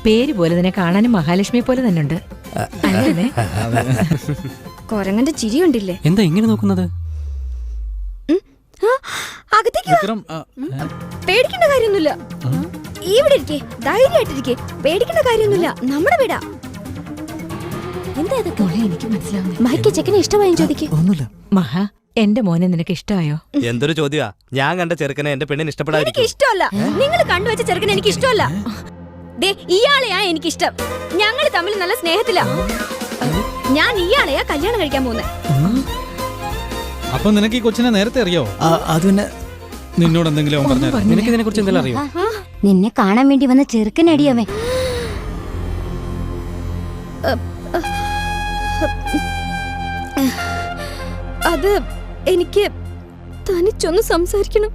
പേര് പോലെ തന്നെ കാണാനും മഹാലക്ഷ്മിയെ പോലെ തന്നെ ഉണ്ട്. കൊരങ്ങന്റെ ചിരി കണ്ടില്ലേ? എന്താ ഇങ്ങനെ നോക്കുന്നത്? പേടിക്കേണ്ട കാര്യമൊന്നുമില്ല. ഇവിടെ ഇരിക്കേ, ധൈര്യമായിട്ടിരിക്കേ, പേടിക്കേണ്ട കാര്യമൊന്നുമില്ല. നമ്മുടെ വീടാ. എന്താ ഇതൊക്കെ? എനിക്ക് മനസ്സിലാവുന്നില്ല. മഹിക്ക് ചെക്കനെ ഇഷ്ടമായും ചോദിക്കേ. ഒന്നുമില്ല. മഹാ, എന്റെ മോനെ നിനക്ക് ഇഷ്ടമായോ? എന്തൊരു ചോദ്യാ. ഞാൻ കണ്ട ചെറുക്കനെ എന്റെ പെണ്ണിന് ഇഷ്ടപ്പെടാതിരിക്കും. എനിക്ക് ഇഷ്ടമല്ല. നിങ്ങൾ കണ്ടുവച്ച ചെറുക്കനെ എനിക്ക് ഇഷ്ടമല്ല. ഇയാളെയാ എനിക്കിഷ്ടം. ഞങ്ങൾ തമ്മിൽ നല്ല സ്നേഹത്തിലാ. ഞാൻ ഇയാളെയാ കല്യാണം കഴിക്കാൻ പോകുന്നത്. അപ്പൊ നിനക്ക് ഈ കൊച്ചിനെ നേരത്തെ അറിയോ? അത് പിന്നെ നിന്നോട് എന്തെങ്കിലും പറഞ്ഞു? നിനക്ക് ഇതിനെ കുറിച്ച് എന്തെങ്കിലും അറിയോ? നിന്നെ കാണാൻ വേണ്ടി വന്ന ചെറുക്കനടിയവൻ. അത് എനിക്ക് തനിച്ചൊന്ന് സംസാരിക്കണം.